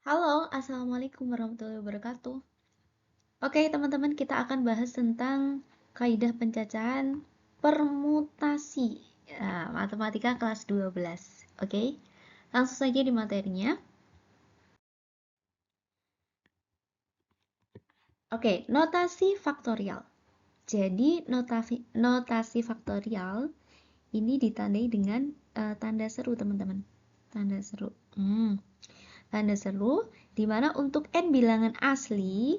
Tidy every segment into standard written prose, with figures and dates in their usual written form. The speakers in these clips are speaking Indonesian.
Halo, Assalamualaikum warahmatullahi wabarakatuh. Oke, teman-teman, kita akan bahas tentang kaidah pencacahan permutasi. Matematika kelas 12. Oke, langsung saja di materinya. Oke, notasi faktorial. Jadi, notasi faktorial ini ditandai dengan tanda seru, teman-teman. Tanda seru. Tanda seru, di mana untuk n bilangan asli,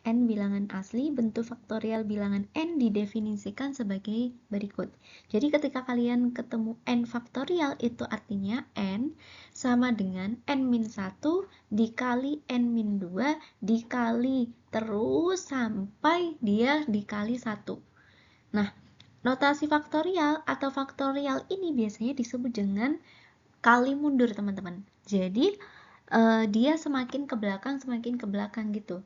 bilangan asli, bentuk faktorial bilangan n didefinisikan sebagai berikut. Jadi ketika kalian ketemu n faktorial, itu artinya n sama dengan n-1 dikali n-2 dikali terus sampai dia dikali 1. Nah, notasi faktorial atau faktorial ini biasanya disebut dengan kali mundur, teman-teman. Jadi dia semakin ke belakang gitu.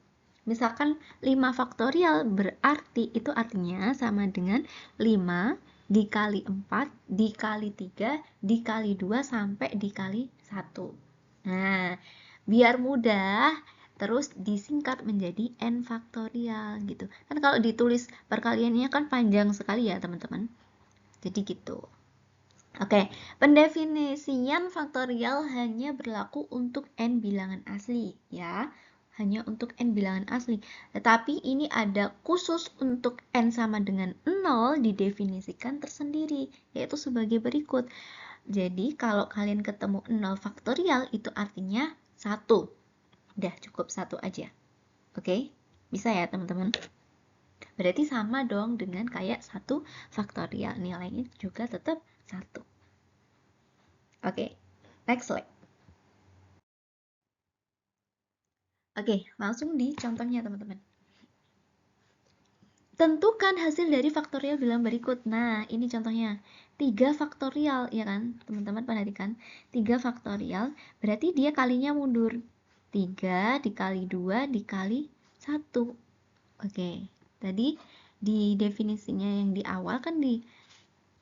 Misalkan 5 faktorial berarti itu artinya sama dengan 5 dikali 4 dikali 3 dikali 2 sampai dikali 1. Nah, biar mudah terus disingkat menjadi n faktorial gitu. Kan kalau ditulis perkaliannya kan panjang sekali ya, teman-teman. Jadi gitu. Oke, pendefinisian faktorial hanya berlaku untuk n bilangan asli ya. Hanya untuk n bilangan asli. Tetapi ini ada khusus untuk n sama dengan 0 didefinisikan tersendiri, yaitu sebagai berikut. Jadi kalau kalian ketemu 0 faktorial itu artinya 1. Udah cukup 1 aja. Oke? Bisa ya, teman-teman? Berarti sama dong dengan kayak 1 faktorial. Nilainya juga tetap 1. Oke, next slide. Oke, langsung di contohnya, teman-teman. Tentukan hasil dari faktorial bilangan berikut. Nah, ini contohnya. 3 faktorial, ya kan? Teman-teman perhatikan. 3 faktorial, berarti dia kalinya mundur. 3 dikali 2 dikali 1. Oke, tadi di definisinya yang di awal kan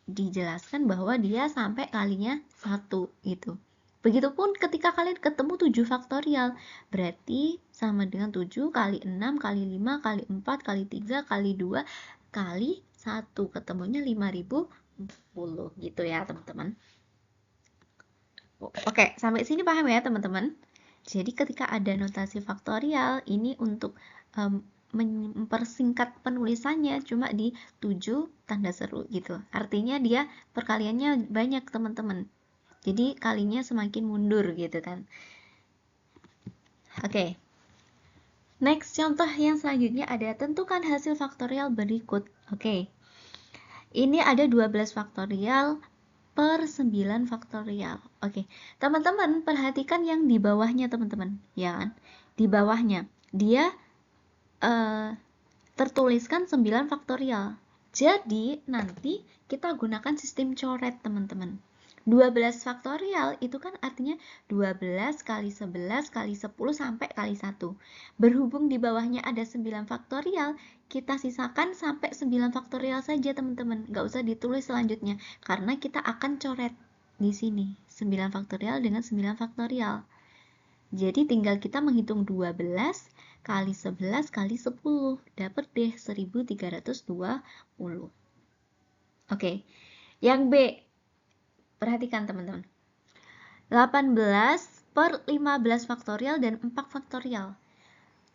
dijelaskan bahwa dia sampai kalinya 1 gitu. Begitupun ketika kalian ketemu 7 faktorial, berarti sama dengan 7 kali 6 kali 5 kali 4 kali 3 kali 2 kali 1. Ketemunya 5040 gitu ya, teman-teman. Oke, sampai sini paham ya, teman-teman? Jadi ketika ada notasi faktorial, ini untuk mempersingkat penulisannya cuma di 7 tanda seru gitu. Artinya dia perkaliannya banyak, teman-teman. Jadi kalinya semakin mundur gitu kan. Oke. Next, contoh yang selanjutnya ada tentukan hasil faktorial berikut. Oke. Ini ada 12 faktorial per 9 faktorial. Oke. Teman-teman perhatikan yang di bawahnya, teman-teman. Ya kan? Di bawahnya. Dia tertuliskan 9 faktorial. Jadi nanti kita gunakan sistem coret, teman-teman. 12 faktorial itu kan artinya 12 kali 11 kali 10 sampai kali 1. Berhubung di bawahnya ada 9 faktorial, kita sisakan sampai 9 faktorial saja, teman-teman. Nggak usah ditulis selanjutnya, karena kita akan coret di sini 9 faktorial dengan 9 faktorial. Jadi tinggal kita menghitung 12 kali 11 kali 10. Dapat deh 1320. Oke, yang B. Perhatikan, teman-teman. 18 per 15 faktorial dan 4 faktorial.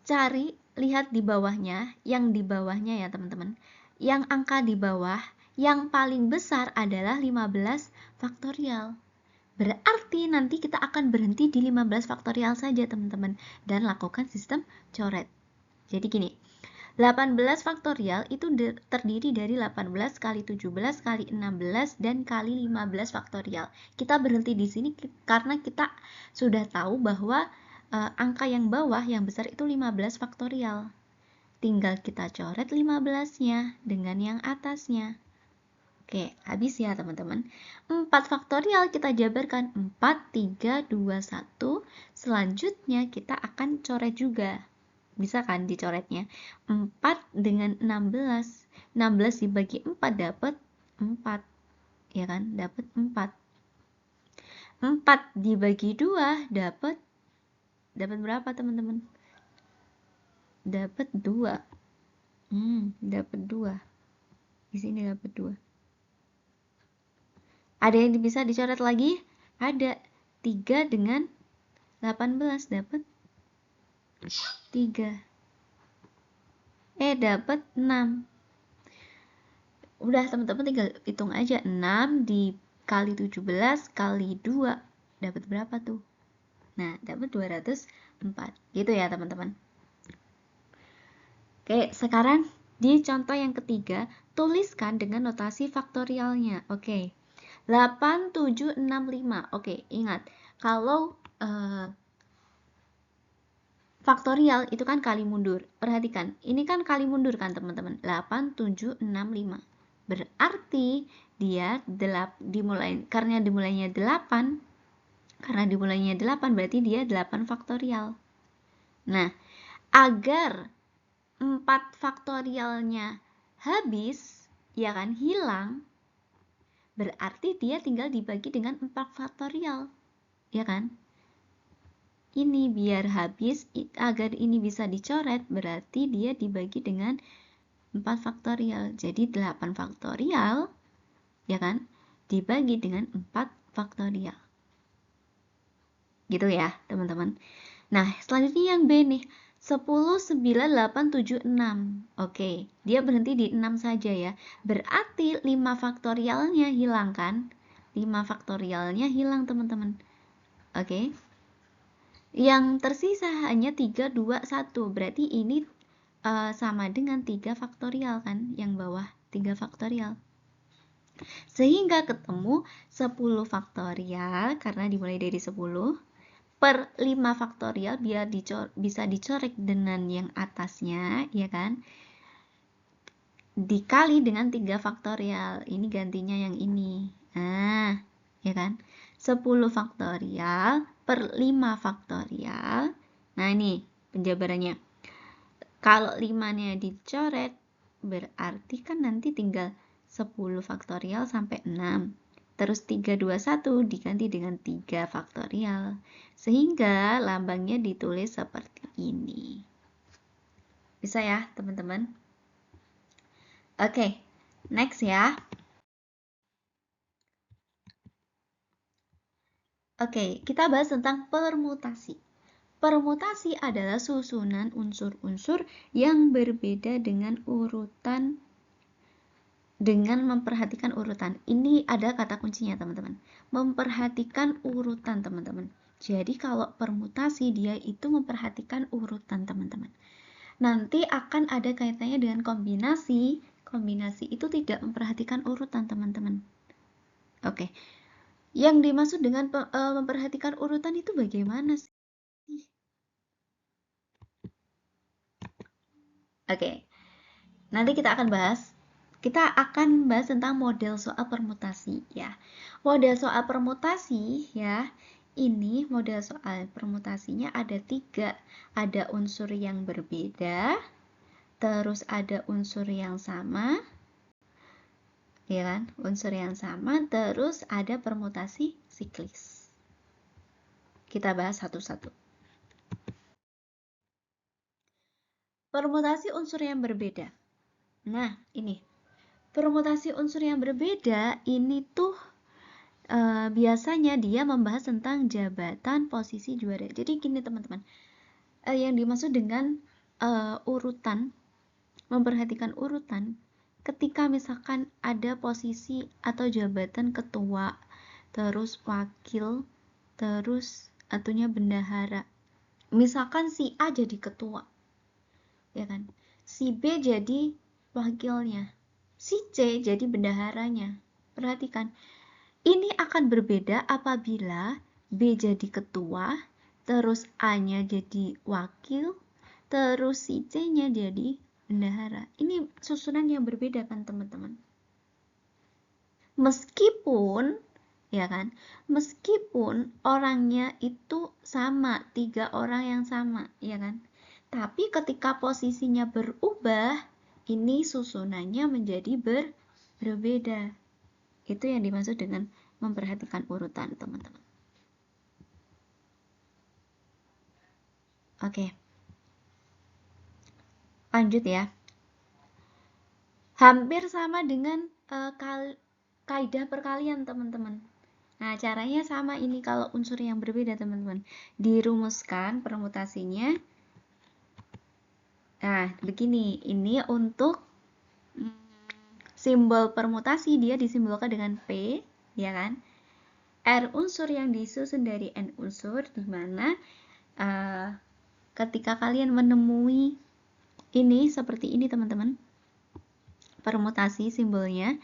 Cari, lihat di bawahnya, yang di bawahnya ya, teman-teman. Yang angka di bawah, yang paling besar adalah 15 faktorial. Berarti nanti kita akan berhenti di 15 faktorial saja, teman-teman, dan lakukan sistem coret. Jadi gini, 18 faktorial itu terdiri dari 18 kali 17 kali 16 dan kali 15 faktorial. Kita berhenti di sini karena kita sudah tahu bahwa angka yang bawah yang besar itu 15 faktorial. Tinggal kita coret 15-nya dengan yang atasnya. Oke, habis ya, teman-teman. 4 faktorial kita jabarkan 4, 3, 2, 1. Selanjutnya kita akan coret juga. Bisa kan dicoretnya? 4 dengan 16. 16 dibagi 4 dapat 4. Ya kan? Dapat 4. 4 dibagi 2 dapat Dapat berapa teman-teman? Dapat 2. Dapat 2. Di sini dapat 2. Ada yang bisa dicoret lagi? Ada. 3 dengan 18 dapat 3. Dapat 6. Udah teman-teman tinggal hitung aja. 6 dikali 17 kali 2. Dapat berapa tuh? Nah, dapat 204. Gitu ya teman-teman. Oke, sekarang di contoh yang ketiga, tuliskan dengan notasi faktorialnya. Oke. 8, 7, 6, 5. Oke, ingat. Kalau faktorial itu kan kali mundur. Perhatikan, ini kan kali mundur kan teman-teman. 8, 7, 6, 5. Berarti dia karena dimulainya 8 berarti dia 8 faktorial. Nah, agar 4 faktorialnya habis, ya kan, hilang, berarti dia tinggal dibagi dengan 4 faktorial, ya kan? Ini biar habis, agar ini bisa dicoret, berarti dia dibagi dengan 4 faktorial. Jadi 8 faktorial, ya kan, dibagi dengan 4 faktorial. Gitu ya, teman-teman. Nah, selanjutnya yang B nih. 10, 9, 8, 7, 6. Oke, dia berhenti di 6 saja ya. Berarti 5 faktorialnya hilang kan? 5 faktorialnya hilang, teman-teman. Oke. Yang tersisa hanya 3, 2, 1. Berarti ini sama dengan 3 faktorial kan? Yang bawah 3 faktorial. Sehingga ketemu 10 faktorial karena dimulai dari 10 per 5 faktorial biar bisa dicorek dengan yang atasnya, ya kan? Dikali dengan 3 faktorial. Ini gantinya yang ini. Nah, ya kan? 10 faktorial per 5 faktorial. Nah, ini penjabarannya. Kalau 5-nya dicoret, berarti kan nanti tinggal 10 faktorial sampai 6. Terus 3, 2, 1 diganti dengan 3 faktorial. Sehingga lambangnya ditulis seperti ini. Bisa ya, teman-teman? Oke, next ya. Oke, kita bahas tentang permutasi. Permutasi adalah susunan unsur-unsur yang berbeda dengan urutan dengan memperhatikan urutan. Ini ada kata kuncinya, teman-teman. Memperhatikan urutan, teman-teman. Jadi kalau permutasi dia itu memperhatikan urutan, teman-teman. Nanti akan ada kaitannya dengan kombinasi. Kombinasi itu tidak memperhatikan urutan, teman-teman. Oke. Yang dimaksud dengan memperhatikan urutan itu bagaimana sih? Oke. Nanti kita akan bahas tentang model soal permutasi ya. Model soal permutasi ya, ini model soal permutasinya ada 3. Ada unsur yang berbeda, terus ada unsur yang sama, ya kan? Unsur yang sama, terus ada permutasi siklis. Kita bahas satu-satu. Permutasi unsur yang berbeda. Nah, ini. Permutasi unsur yang berbeda ini tuh biasanya dia membahas tentang jabatan posisi juara. Jadi gini teman-teman, yang dimaksud dengan urutan, memperhatikan urutan, ketika misalkan ada posisi atau jabatan ketua, terus wakil, terus atunya bendahara. Misalkan si A jadi ketua, ya kan? Si B jadi wakilnya, si C jadi bendaharanya. Perhatikan, ini akan berbeda apabila B jadi ketua, terus A-nya jadi wakil, terus si C-nya jadi bendahara. Ini susunan yang berbeda kan teman-teman. Meskipun, ya kan, meskipun orangnya itu sama, 3 orang yang sama, ya kan. Tapi ketika posisinya berubah, ini susunannya menjadi berbeda. Itu yang dimaksud dengan memperhatikan urutan, teman-teman. Oke. Lanjut ya. Hampir sama dengan kaidah perkalian, teman-teman. Nah, caranya sama ini kalau unsur yang berbeda, teman-teman. Dirumuskan permutasinya. Nah, begini. Ini untuk simbol permutasi, dia disimbolkan dengan P, ya kan? R unsur yang disusun dari N unsur, di mana ketika kalian menemui ini seperti ini, teman-teman, permutasi simbolnya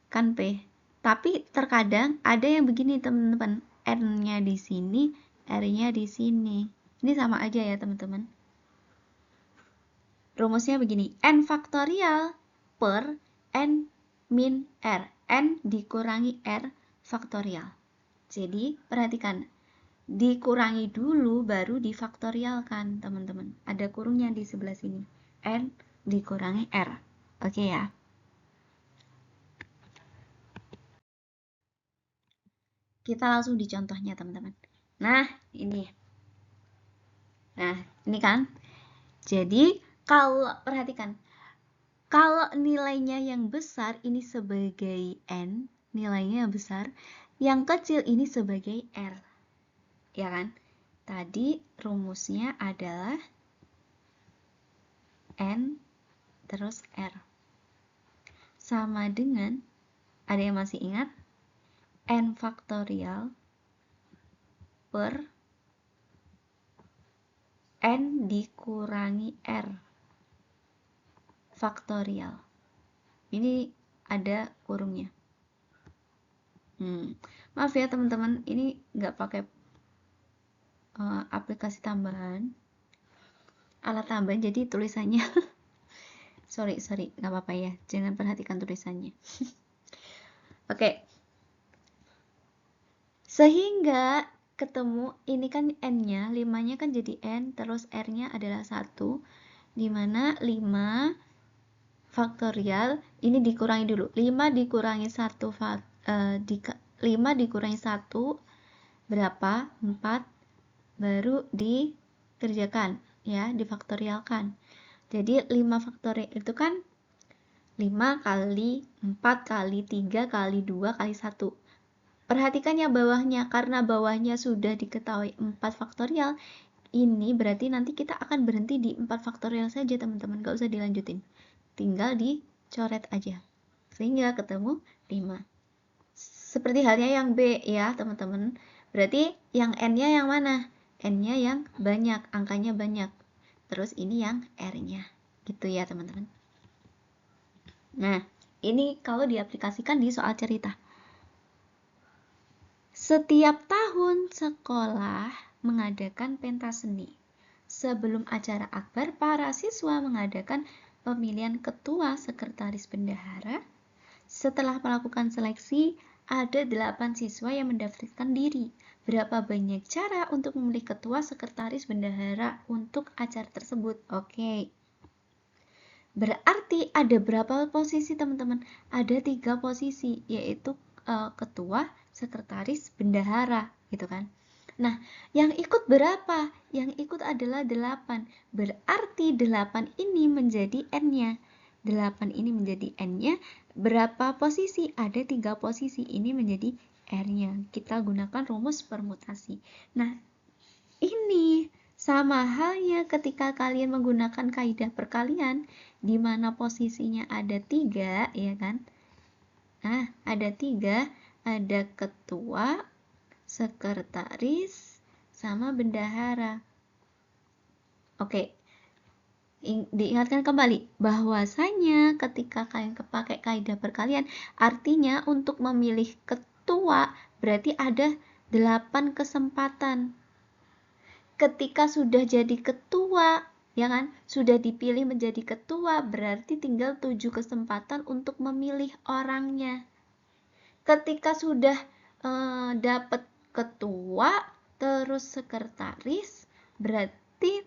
kan P. Tapi terkadang ada yang begini, teman-teman, N-nya di sini, R-nya di sini. Ini sama aja ya, teman-teman. Rumusnya begini, N faktorial per N min R. N dikurangi R faktorial. Jadi, perhatikan. Dikurangi dulu, baru difaktorialkan, teman-teman. Ada kurungnya di sebelah sini. N dikurangi R. Oke ya. Kita langsung di contohnya, teman-teman. Nah, ini. Nah, ini kan. Jadi, kalau perhatikan, kalau nilainya yang besar ini sebagai N, nilainya yang besar, yang kecil ini sebagai R. Ya kan? Tadi rumusnya adalah N terus R. Sama dengan, ada yang masih ingat? N faktorial per N dikurangi R faktorial. Ini ada kurungnya. Maaf ya teman-teman, ini nggak pakai aplikasi tambahan, alat tambahan, jadi tulisannya sorry, nggak apa-apa ya, jangan perhatikan tulisannya. Oke. Sehingga ketemu, ini kan N-nya, 5-nya kan jadi N, terus R-nya adalah 1, dimana 5 faktorial, ini dikurangi dulu, 5 dikurangi 1, 5 dikurangi 1, berapa? 4, baru dikerjakan, ya, difaktorialkan. Jadi 5 faktorial itu kan 5 kali 4 kali 3 kali 2 kali 1. Perhatikan yang bawahnya, karena bawahnya sudah diketahui 4 faktorial, ini berarti nanti kita akan berhenti di 4 faktorial saja, teman-teman, gak usah dilanjutin. Tinggal dicoret aja. Sehingga ketemu 5. Seperti halnya yang B ya, teman-teman. Berarti yang N-nya yang mana? N-nya yang banyak, angkanya banyak. Terus ini yang R-nya. Gitu ya, teman-teman. Nah, ini kalau diaplikasikan di soal cerita. Setiap tahun sekolah mengadakan pentas seni. Sebelum acara akbar, para siswa mengadakan pemilihan ketua, sekretaris, bendahara. Setelah melakukan seleksi, ada 8 siswa yang mendaftarkan diri. Berapa banyak cara untuk memilih ketua, sekretaris, bendahara untuk acara tersebut? Oke. Berarti ada berapa posisi, teman-teman? Ada 3 posisi, yaitu ketua, sekretaris, bendahara, gitu kan. Nah, yang ikut berapa? Yang ikut adalah 8. Berarti 8 ini menjadi N-nya. 8 ini menjadi N-nya. Berapa posisi? Ada 3 posisi. Ini menjadi R-nya. Kita gunakan rumus permutasi. Nah, ini sama halnya ketika kalian menggunakan kaidah perkalian, di mana posisinya ada 3, ya kan? Nah, ada 3, ada ketua, sekretaris, sama bendahara. Oke, diingatkan kembali bahwasanya ketika kalian pakai kaidah perkalian, artinya untuk memilih ketua berarti ada 8 kesempatan. Ketika sudah jadi ketua, ya kan, sudah dipilih menjadi ketua, berarti tinggal 7 kesempatan untuk memilih orangnya. Ketika sudah dapat ketua, terus sekretaris, berarti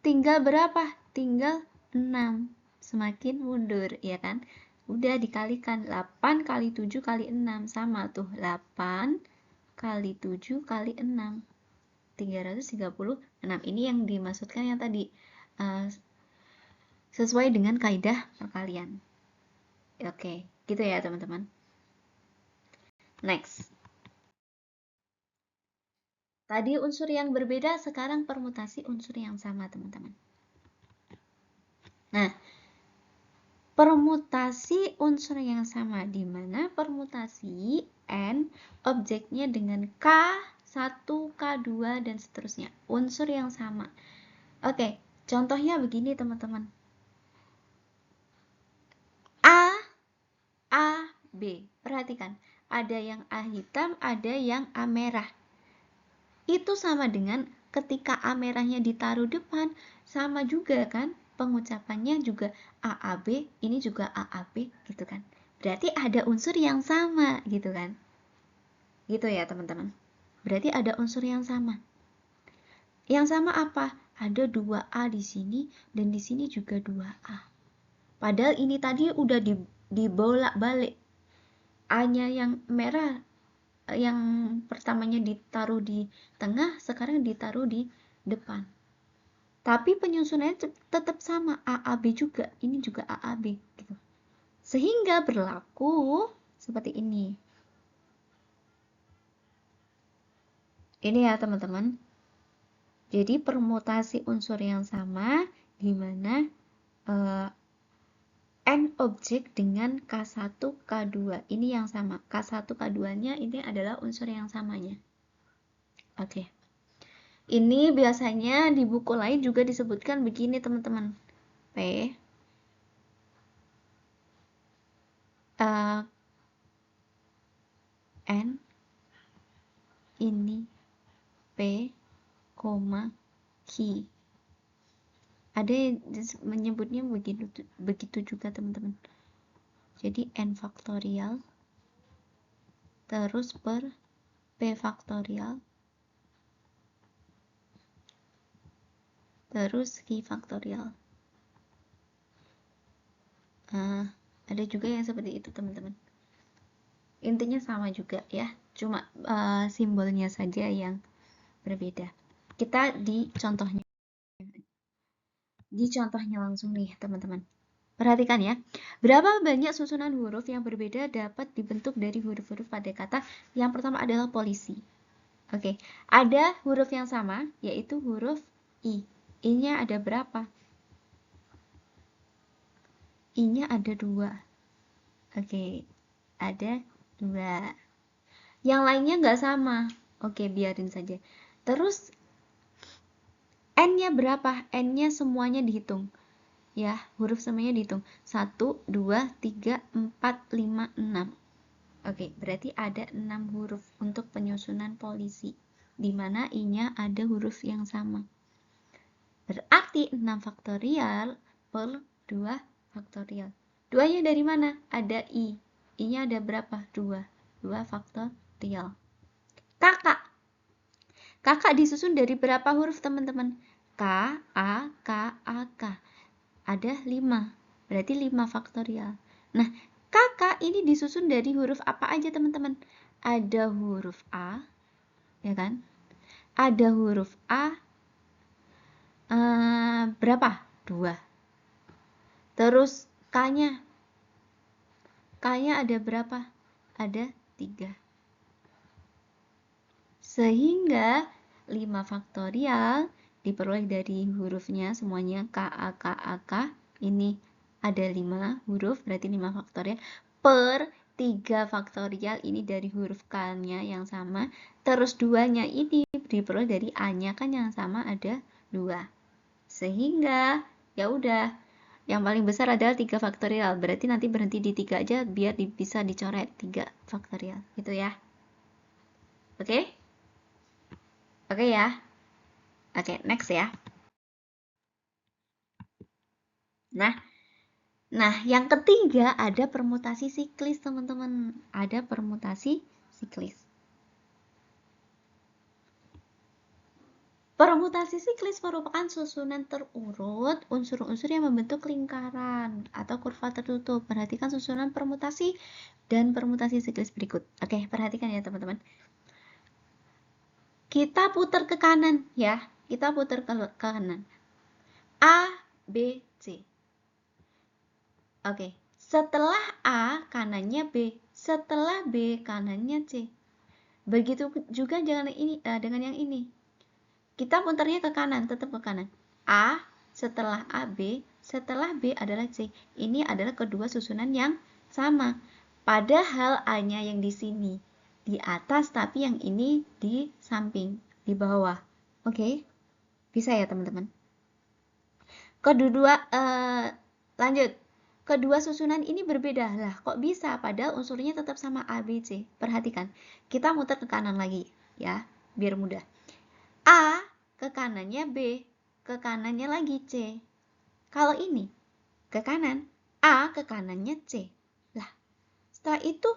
tinggal berapa? Tinggal 6. Semakin mundur, ya kan? Udah dikalikan 8 kali 7 kali 6, sama tuh 8 kali 7 kali 6. 336. Ini yang dimaksudkan yang tadi, sesuai dengan kaidah perkalian. Oke, gitu ya teman-teman. Next. Tadi unsur yang berbeda, sekarang permutasi unsur yang sama, teman-teman. Nah, permutasi unsur yang sama, di mana permutasi N objeknya dengan K1, K2, dan seterusnya. Unsur yang sama. Oke, contohnya begini teman-teman. A, B. Perhatikan, ada yang A hitam, ada yang A merah. Itu sama dengan ketika A merahnya ditaruh depan, sama juga kan? Pengucapannya juga AAB, ini juga AAB gitu kan. Berarti ada unsur yang sama gitu kan. Gitu ya teman-teman. Berarti ada unsur yang sama. Yang sama apa? Ada 2A di sini dan di sini juga 2A. Padahal ini tadi udah dibolak-balik. A-nya yang merah, yang pertamanya ditaruh di tengah, sekarang ditaruh di depan. Tapi penyusunannya tetap sama, AAB juga, ini juga AAB gitu. Sehingga berlaku seperti ini. Ini ya teman-teman. Jadi permutasi unsur yang sama di mana N objek dengan K1, K2. Ini yang sama. K1, K2-nya ini adalah unsur yang samanya. Oke. Ini biasanya di buku lain juga disebutkan begini teman-teman. P N ini P, Q. Ada yang menyebutnya begitu juga teman-teman. Jadi N faktorial terus per P faktorial terus Q faktorial. Ada juga yang seperti itu teman-teman. Intinya sama juga ya, cuma simbolnya saja yang berbeda. Kita di contohnya langsung nih teman-teman. Perhatikan ya, berapa banyak susunan huruf yang berbeda dapat dibentuk dari huruf-huruf pada kata. Yang pertama adalah polisi. Oke, ada huruf yang sama, yaitu huruf I. I-nya ada berapa? I-nya ada 2. Oke, ada 2. Yang lainnya nggak sama. Oke, biarin saja. Terus, N-nya berapa? N-nya semuanya dihitung. Ya, huruf semuanya dihitung. 1, 2, 3, 4, 5, 6. Oke, berarti ada 6 huruf untuk penyusunan polisi, di mana I-nya ada huruf yang sama. Berarti 6 faktorial per 2 faktorial. 2-nya dari mana? Ada I. I-nya ada berapa? 2. 2 faktorial. Kakak. Kakak disusun dari berapa huruf teman-teman? K, A, K, A, K. Ada 5. Berarti 5 faktorial. Nah, kakak ini disusun dari huruf apa aja teman-teman? Ada huruf A, ya kan? Ada huruf A, berapa? 2. Terus K-nya ada berapa? Ada 3. Sehingga 5 faktorial diperoleh dari hurufnya semuanya K, A, K, A, K. Ini ada 5 huruf, berarti 5 faktorial. Per 3 faktorial ini dari huruf K-nya yang sama. Terus 2-nya ini diperoleh dari A-nya kan yang sama ada 2. Sehingga ya udah, yang paling besar adalah 3 faktorial. Berarti nanti berhenti di 3 aja biar bisa dicoret 3 faktorial. Gitu ya. Oke? Oke ya. Oke, next ya. Nah, yang ketiga ada permutasi siklis, teman-teman. Ada permutasi siklis. Permutasi siklis merupakan susunan terurut unsur-unsur yang membentuk lingkaran atau kurva tertutup. Perhatikan susunan permutasi dan permutasi siklis berikut. Oke, perhatikan ya teman-teman. Kita putar ke kanan ya. Kita putar ke kanan. A, B, C. Oke. Setelah A, kanannya B. Setelah B, kanannya C. Begitu juga dengan yang ini. Kita putarnya ke kanan, tetap ke kanan. A, setelah A, B, setelah B adalah C. Ini adalah kedua susunan yang sama. Padahal A-nya yang di sini di atas, tapi yang ini di samping, di bawah. Oke? Bisa ya, teman-teman? Lanjut. Kedua susunan ini berbeda. Lah, kok bisa? Padahal unsurnya tetap sama A, B, C. Perhatikan. Kita muter ke kanan lagi, ya, biar mudah. A ke kanannya B, ke kanannya lagi C. Kalau ini ke kanan, A ke kanannya C. Lah, setelah itu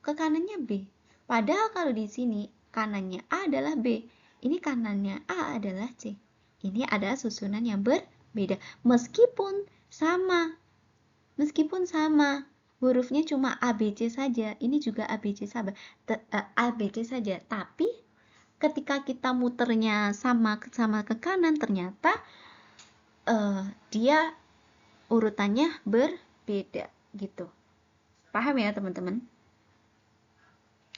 ke kanannya B. Padahal kalau di sini kanannya A adalah B, ini kanannya A adalah C. Ini adalah susunan yang berbeda. Meskipun sama, hurufnya cuma ABC saja. Ini juga ABC saja. Tapi ketika kita muternya sama ke kanan, ternyata dia urutannya berbeda gitu. Paham ya, teman-teman?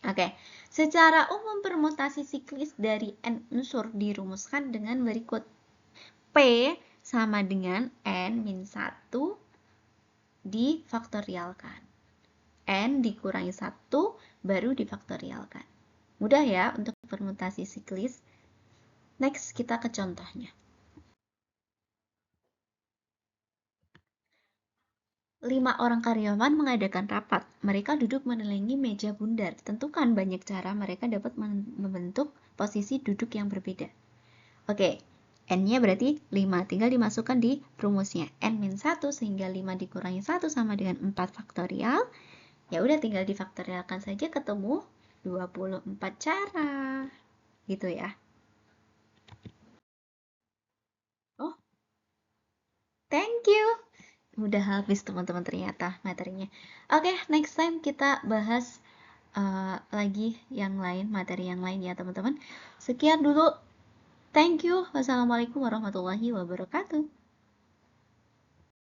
Oke, secara umum permutasi siklis dari n unsur dirumuskan dengan berikut. P sama dengan n-1 difaktorialkan. N dikurangi 1 baru difaktorialkan. Mudah ya untuk permutasi siklis. Next, kita ke contohnya. 5 orang karyawan mengadakan rapat. Mereka duduk menelilingi meja bundar. Tentukan banyak cara mereka dapat membentuk posisi duduk yang berbeda. Oke, N-nya berarti 5. Tinggal dimasukkan di rumusnya. N-1 sehingga 5 dikurangi 1 sama dengan 4 faktorial. Ya udah tinggal difaktorialkan saja ketemu 24 cara. Gitu ya. Oh, thank you. Udah habis teman-teman ternyata materinya. Oke, next time kita bahas lagi yang lain, materi yang lain ya teman-teman. Sekian dulu. Thank you. Wassalamualaikum warahmatullahi wabarakatuh.